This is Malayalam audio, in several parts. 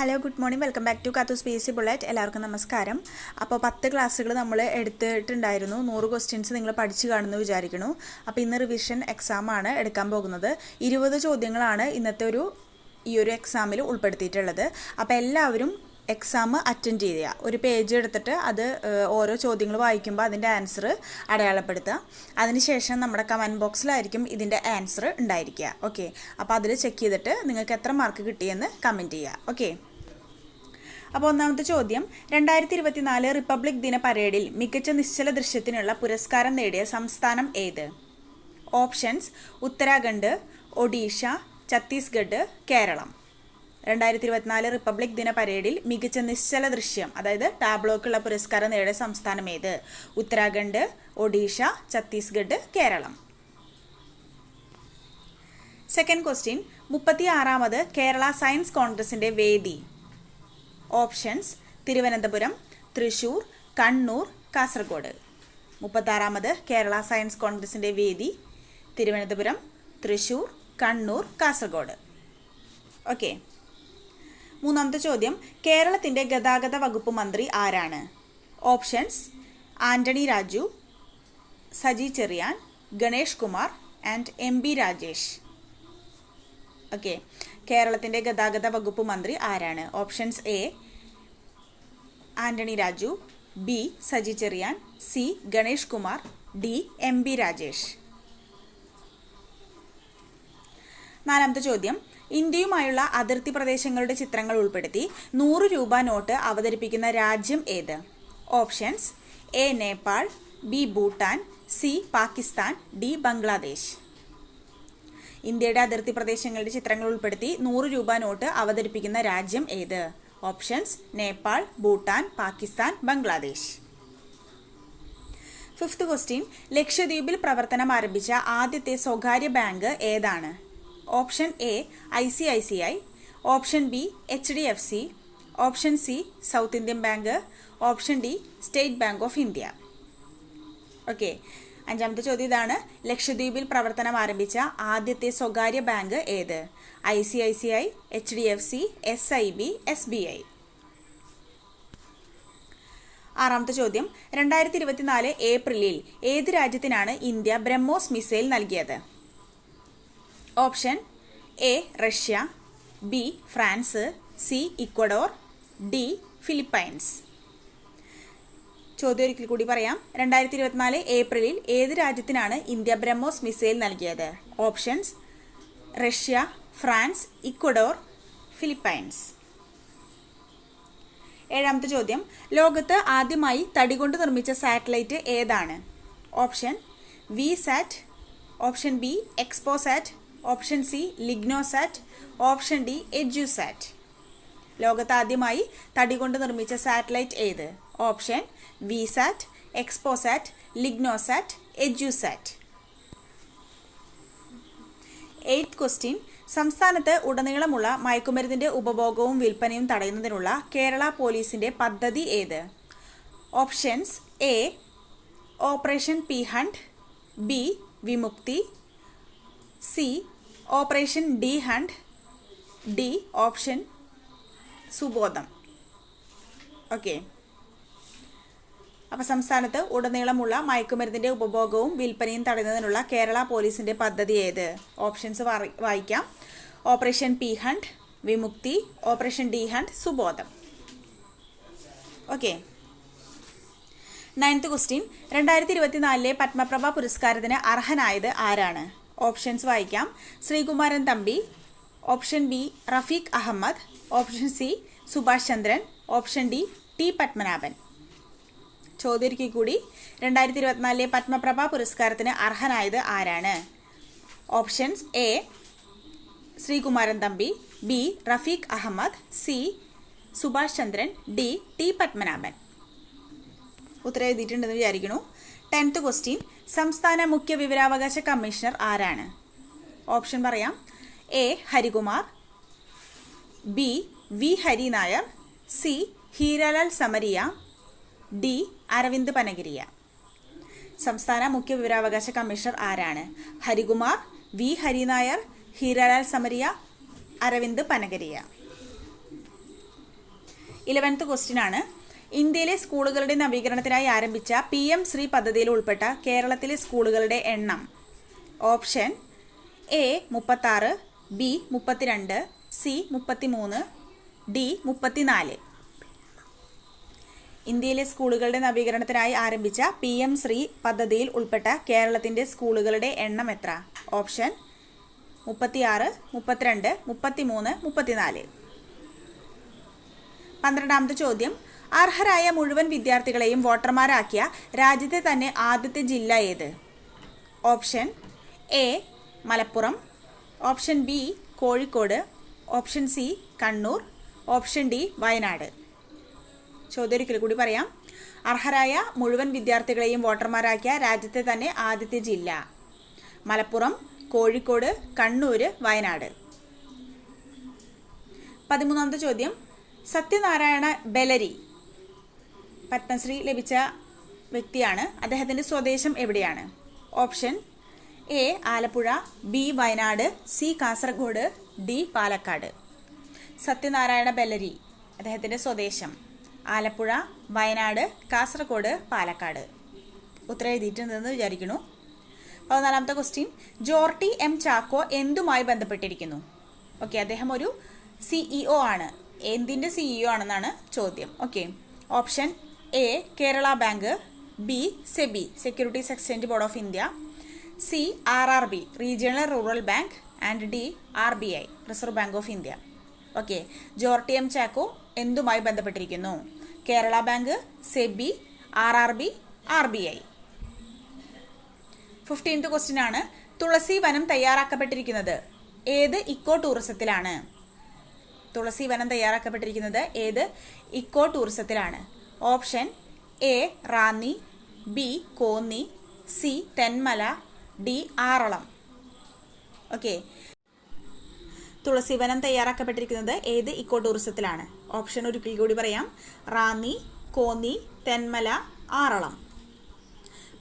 Hello good morning welcome back to കാത്തു സ്പേസി ബുള്ളറ്റ്. എല്ലാവർക്കും നമസ്കാരം. അപ്പോൾ 10 ക്ലാസ്സുകൾ നമ്മൾ എടുത്തിട്ടുണ്ടായിരുന്നു. 100 ക്വസ്റ്റ്യൻസ് നിങ്ങൾ പഠിച്ചു കാണുമെന്ന് വിചാരിക്കുന്നു. അപ്പോൾ ഇന്ന് റിവിഷൻ എക്സാമാണ് എടുക്കാൻ പോകുന്നത്. 20 ചോദ്യങ്ങളാണ് ഇന്നത്തെ ഈ ഒരു എക്സാമിൽ ഉൾപ്പെടുത്തിയിട്ടുള്ളത്. അപ്പോൾ എല്ലാവരും എക്സാം അറ്റൻഡ് ചെയ്യുക. ഒരു പേജ് എടുത്തിട്ട് അത് ഓരോ ചോദ്യങ്ങൾ വായിക്കുമ്പോൾ അതിൻ്റെ ആൻസർ അടയാളപ്പെടുത്തുക. അതിനുശേഷം നമ്മുടെ കമൻറ്റ് ബോക്സിലായിരിക്കും ഇതിൻ്റെ ആൻസർ ഉണ്ടായിരിക്കുക. ഓക്കെ, അപ്പോൾ അതിൽ ചെക്ക് ചെയ്തിട്ട് നിങ്ങൾക്ക് എത്ര മാർക്ക് കിട്ടിയെന്ന് കമൻറ്റ് ചെയ്യുക. ഓക്കെ, അപ്പോൾ ഒന്നാമത്തെ ചോദ്യം, 2024 റിപ്പബ്ലിക് ദിന പരേഡിൽ മികച്ച നിശ്ചല ദൃശ്യത്തിനുള്ള പുരസ്കാരം നേടിയ സംസ്ഥാനം ഏത്? ഓപ്ഷൻസ്: ഉത്തരാഖണ്ഡ്, ഒഡീഷ, ഛത്തീസ്ഗഡ്, കേരളം. 2024 റിപ്പബ്ലിക് ദിന പരേഡിൽ മികച്ച നിശ്ചല ദൃശ്യം, അതായത് ടാബ്ലോക്കുള്ള പുരസ്കാരം നേടിയ സംസ്ഥാനം ഏത്? ഉത്തരാഖണ്ഡ്, ഒഡീഷ, ഛത്തീസ്ഗഡ്, കേരളം. സെക്കൻഡ് ക്വസ്റ്റ്യൻ, 36ാമത് കേരള സയൻസ് കോൺഗ്രസിൻ്റെ വേദി. ഓപ്ഷൻസ്: തിരുവനന്തപുരം, തൃശൂർ, കണ്ണൂർ, കാസർഗോഡ്. 36ാമത് കേരള സയൻസ് കോൺഗ്രസിൻ്റെ വേദി തിരുവനന്തപുരം, തൃശൂർ, കണ്ണൂർ, കാസർഗോഡ്. ഓക്കെ, മൂന്നാമത്തെ ചോദ്യം, കേരളത്തിൻ്റെ ഗതാഗത വകുപ്പ് മന്ത്രി ആരാണ്? Options: Antony Raju, Saji Cherian, Ganesh Kumar and MP Rajesh. Okay, കേരളത്തിൻ്റെ ഗതാഗത വകുപ്പ് മന്ത്രി ആരാണ്? Options: A Antony Raju, B Saji Cherian, C Ganesh Kumar, D MP Rajesh. നാലാമത്തെ ചോദ്യം, ഇന്ത്യയുമായുള്ള അതിർത്തി പ്രദേശങ്ങളുടെ ചിത്രങ്ങൾ ഉൾപ്പെടുത്തി 100 രൂപ നോട്ട് അവതരിപ്പിക്കുന്ന രാജ്യം ഏത്? Options: A Nepal, B Bhutan, C Pakistan, D Bangladesh. ഇന്ത്യയുടെ അതിർത്തി പ്രദേശങ്ങളുടെ ചിത്രങ്ങൾ ഉൾപ്പെടുത്തി 100 രൂപ നോട്ട് അവതരിപ്പിക്കുന്ന രാജ്യം ഏത്? Options: Nepal, Bhutan, Pakistan, Bangladesh. Fifth question, ലക്ഷദ്വീപിൽ പ്രവർത്തനം ആരംഭിച്ച ആദ്യത്തെ സ്വകാര്യ ബാങ്ക് ഏതാണ്? Option A ICICI, option B HDFC, option C south Indian bank, option D state bank of India. Okay, അഞ്ചാമത്തെ ചോദ്യം ഇതാണ്, ലക്ഷദ്വീപിൽ പ്രവർത്തനം ആരംഭിച്ച ആദ്യത്തെ സ്വകാര്യ ബാങ്ക് ഏത്? ICICI, HDFC, SIB, SBI. ആറാമത്തെ ചോദ്യം, 2024 ഏപ്രിലിൽ ഏത് രാജ്യത്തിനാണ് ഇന്ത്യ ബ്രഹ്മോസ് മിസൈൽ നൽകിയത്? Option A Russia, B France, C Ecuador, D Philippines. ചോദ്യം ഒരിക്കൽ കൂടി പറയാം. 2024 ഏപ്രിലിൽ ഏത് രാജ്യത്തിനാണ് ഇന്ത്യ ബ്രഹ്മോസ് മിസൈൽ നൽകിയത്? Options: Russia, France, Ecuador, Philippines. ഏഴാമത്തെ ചോദ്യം, ലോകത്ത് ആദ്യമായി തടികൊണ്ട് നിർമ്മിച്ച സാറ്റലൈറ്റ് ഏതാണ്? Option VSAT, option B XPoSat, option C LignoSat, option D EDUSAT. ലോകത്ത് ആദ്യമായി തടികൊണ്ട് നിർമ്മിച്ച സാറ്റലൈറ്റ് ഏത്? Option VSAT, XPoSat, LignoSat, EDUSAT. Eighth question, സംസ്ഥാനത്ത് ഉടനീളമുള്ള മയക്കുമരുന്നിൻ്റെ ഉപഭോഗവും വിൽപ്പനയും തടയുന്നതിനുള്ള കേരള പോലീസിൻ്റെ പദ്ധതി ഏത്? Options: A operation P hunt, B Vimukthi, C operation D hunt, D option Subodham. Okay, അപ്പോൾ സംസ്ഥാനത്ത് ഉടനീളമുള്ള മയക്കുമരുന്നിൻ്റെ ഉപഭോഗവും വിൽപ്പനയും തടയുന്നതിനുള്ള കേരള പോലീസിൻ്റെ പദ്ധതി ഏത്? ഓപ്ഷൻസ് വായിക്കാം. Operation P hunt, Vimukthi, operation D hunt, Subodham. Okay, ninth question, 2024 Padmaprabha പുരസ്കാരത്തിന് അർഹനായത് ആരാണ്? ഓപ്ഷൻസ് വായിക്കാം. Sreekumaran Thampi, option B Rafeeq Ahammed, option C Subhash Chandran, option D T Padmanabhan. ചോദ്യം ഒരിക്കൽ കൂടി, 2024 പത്മപ്രഭ പുരസ്കാരത്തിന് അർഹനായത് ആരാണ്? Options: A Sreekumaran Thampi, B Rafeeq Ahammed, C Subhash Chandran, D T Padmanabhan. ഉത്തരം എഴുതിയിട്ടുണ്ടെന്ന് വിചാരിക്കുന്നു. 10th ക്വസ്റ്റ്യൻ, സംസ്ഥാന മുഖ്യ വിവരാവകാശ കമ്മീഷണർ ആരാണ്? ഓപ്ഷൻ പറയാം. A Harikumar, B V Hari Nair, C Hiralal Samariya, D Arvind Panagariya. സംസ്ഥാന മുഖ്യ വിവരാവകാശ കമ്മീഷണർ ആരാണ്? Harikumar, V Hari Nair, Hiralal Samariya, Arvind Panagariya. 11th question ആണ്. ഇന്ത്യയിലെ സ്കൂളുകളുടെ നവീകരണത്തിനായി ആരംഭിച്ച PM ശ്രീ പദ്ധതിയിൽ ഉൾപ്പെട്ട കേരളത്തിലെ സ്കൂളുകളുടെ എണ്ണം. Option A 36, B 32, C 33, D 34. ഇന്ത്യയിലെ സ്കൂളുകളുടെ നവീകരണത്തിനായി ആരംഭിച്ച PM ശ്രീ പദ്ധതിയിൽ ഉൾപ്പെട്ട കേരളത്തിൻ്റെ സ്കൂളുകളുടെ എണ്ണം എത്ര? ഓപ്ഷൻ 36, 32, 33, 34. 12ാമത്തെ ചോദ്യം. അർഹരായ മുഴുവൻ വിദ്യാർത്ഥികളെയും വോട്ടർമാരാക്കിയ രാജ്യത്തെ തന്നെ ആദ്യത്തെ ജില്ല ഏത്? Option A Malappuram, option B Kozhikode, option C Kannur, option D Wayanad. ചോദ്യം ഒരിക്കൽ കൂടി പറയാം. അർഹരായ മുഴുവൻ വിദ്യാർത്ഥികളെയും വോട്ടർമാരാക്കിയ രാജ്യത്തെ തന്നെ ആദ്യത്തെ ജില്ല. മലപ്പുറം, കോഴിക്കോട്, കണ്ണൂർ, വയനാട്. 13ാമത്തെ ചോദ്യം. സത്യനാരായണ ബെലരി പത്മശ്രീ ലഭിച്ച വ്യക്തിയാണ്. അദ്ദേഹത്തിൻ്റെ സ്വദേശം എവിടെയാണ്? Option A Alappuzha, B Wayanad, C Kasaragod, D Palakkad. Sathyanarayana Beleri അദ്ദേഹത്തിൻ്റെ സ്വദേശം ആലപ്പുഴ, വയനാട്, കാസർഗോഡ്, പാലക്കാട്. ഉത്തരം എഴുതിയിട്ടുണ്ടെന്ന് വിചാരിക്കുന്നു. 14ാമത്തെ ക്വസ്റ്റ്യൻ. ജോർട്ടി M ചാക്കോ എന്തുമായി ബന്ധപ്പെട്ടിരിക്കുന്നു? ഓക്കെ, അദ്ദേഹം ഒരു CEO ആണ്. എന്തിൻ്റെ CEO ആണെന്നാണ് ചോദ്യം. Okay, option A Kerala bank, B SEBI securities exchange board of India, C RRB regional rural bank and D RBI reserve bank of India. Okay, Jorty M Chacko എന്തുമായി ബന്ധപ്പെട്ടിരിക്കുന്നു? Kerala bank, SEBI, RRB, RBI. 15th question ആണ്. തുളസി വനം തയ്യാറാക്കപ്പെട്ടിരിക്കുന്നത് ഏത് ഇക്കോ ടൂറിസത്തിലാണ്? തുളസി വനം തയ്യാറാക്കപ്പെട്ടിരിക്കുന്നത് ഏത് ഇക്കോ ടൂറിസത്തിലാണ്? Option A Ranni, B Konni, C Thenmala, D Aralam. Okay, തുളസി വനം തയ്യാറാക്കപ്പെട്ടിരിക്കുന്നത് ഏത് ഇക്കോ ടൂറിസത്തിലാണ്? ഓപ്ഷൻ ഒരിക്കൽ കൂടി പറയാം. റാന്നി, കോന്നി, തെന്മല, ആറളം.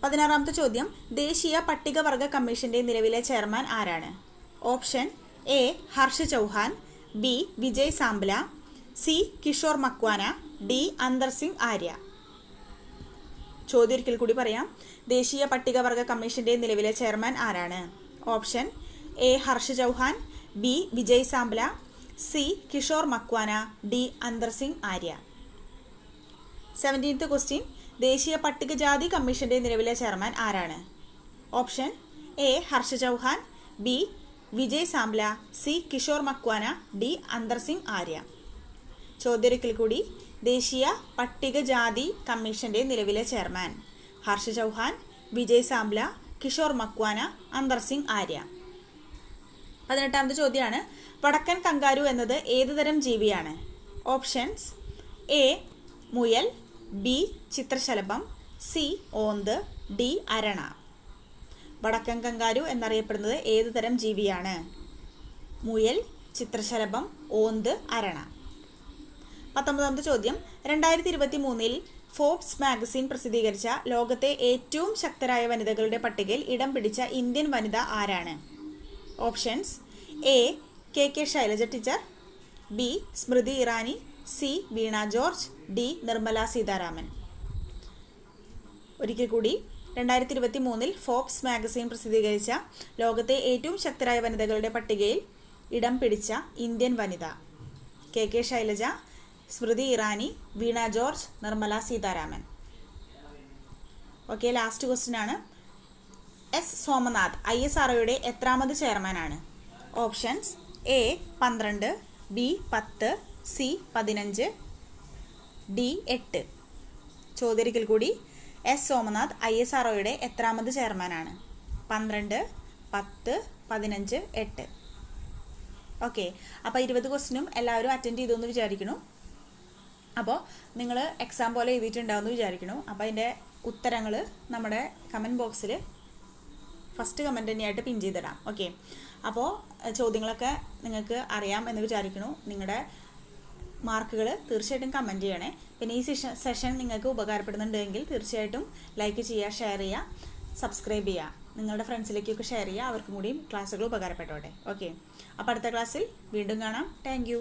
16ാമത്തെ ചോദ്യം. ദേശീയ പട്ടികവർഗ കമ്മീഷന്റെ നിലവിലെ ചെയർമാൻ ആരാണ്? Option A Harsh Chauhan, B Vijay Sampla, C Kishor Makwana, D Antar Singh Arya. ചോദ്യം ഒരിക്കൽ കൂടി പറയാം. ദേശീയ പട്ടികവർഗ കമ്മീഷന്റെ നിലവിലെ ചെയർമാൻ ആരാണ്? Option A Harsh Chauhan, B Vijay Sampla, C Kishor Makwana, D Antar Singh Arya. 17th question. ദേശീയ പട്ടികജാതി കമ്മീഷന്റെ നിലവിലെ ചെയർമാൻ ആരാണ്? Option A Harsh Chauhan, B Vijay Sampla, C Kishor Makwana, D Antar Singh Arya. ചോദ്യം ഒരിക്കൽ കൂടി. ദേശീയ പട്ടികജാതി കമ്മീഷന്റെ നിലവിലെ ചെയർമാൻ ഹർഷ് ചൗഹാൻ, വിജയ് സാംബ്ല, കിഷോർ മക്വാന, അന്തർ സിംഗ് ആര്യ. 18ാമത്തെ ചോദ്യമാണ്. വടക്കൻ കങ്കാരു എന്നത് ഏതുതരം ജീവിയാണ്? ഓപ്ഷൻസ് A മുയൽ, B ചിത്രശലഭം, C ഓന്ത്, D അരണ. വടക്കൻ കങ്കാരു എന്നറിയപ്പെടുന്നത് ഏതുതരം ജീവിയാണ്? മുയൽ, ചിത്രശലഭം, ഓന്ത്, അരണ. 19ാമത്തെ ചോദ്യം. 2023 ഫോബ്സ് മാഗസിൻ പ്രസിദ്ധീകരിച്ച ലോകത്തെ ഏറ്റവും ശക്തരായ വനിതകളുടെ പട്ടികയിൽ ഇടം പിടിച്ച ഇന്ത്യൻ വനിത ആരാണ്? Options A KK Shailaja teacher, B Smriti Irani, C Veena George, D Nirmala Sitharaman. ഒരിക്കൽ കൂടി. 2023 ഫോബ്സ് മാഗസിൻ പ്രസിദ്ധീകരിച്ച ലോകത്തെ ഏറ്റവും ശക്തരായ വനിതകളുടെ പട്ടികയിൽ ഇടം പിടിച്ച ഇന്ത്യൻ വനിത. KK Shailaja, Smriti Irani, Veena George, Nirmala Sitharaman. Okay, last question ആണ്. S സോമനാഥ് ISROയുടെ എത്രാമത് ചെയർമാനാണ്? Options A 12, B 10, C 15, D 8. ചോദ്യം ഒരിക്കൽ കൂടി. S സോമനാഥ് ISROയുടെ എത്രാമത് ചെയർമാനാണ്? 12, 10, 15, 8. ഓക്കെ, അപ്പോൾ 20 ക്വസ്റ്റ്യനും എല്ലാവരും അറ്റൻഡ് ചെയ്തു എന്ന് വിചാരിക്കുന്നു. അപ്പോൾ നിങ്ങൾ എക്സാം പോലെ എഴുതിയിട്ടുണ്ടാവുമെന്ന് വിചാരിക്കുന്നു. അപ്പോൾ അതിൻ്റെ ഉത്തരങ്ങൾ നമ്മുടെ കമൻറ്റ് ബോക്സിൽ ഫസ്റ്റ് കമൻറ്റ് തന്നെയായിട്ട് പിൻ ചെയ്തിടാം. ഓക്കെ, അപ്പോൾ ചോദ്യങ്ങളൊക്കെ നിങ്ങൾക്ക് അറിയാം എന്ന് വിചാരിക്കുന്നു. നിങ്ങളുടെ മാർക്കുകൾ തീർച്ചയായിട്ടും കമൻറ്റ് ചെയ്യണേ. പിന്നെ ഈ സെഷൻ നിങ്ങൾക്ക് ഉപകാരപ്പെടുന്നുണ്ടെങ്കിൽ തീർച്ചയായിട്ടും ലൈക്ക് ചെയ്യുക, ഷെയർ ചെയ്യുക, സബ്സ്ക്രൈബ് ചെയ്യുക. നിങ്ങളുടെ ഫ്രണ്ട്സിലേക്കൊക്കെ ഷെയർ ചെയ്യുക, അവർക്കും കൂടിയും ക്ലാസ്സുകൾ ഉപകാരപ്പെട്ടോട്ടെ. ഓക്കെ, അപ്പോൾ അടുത്ത ക്ലാസ്സിൽ വീണ്ടും കാണാം. Thank you.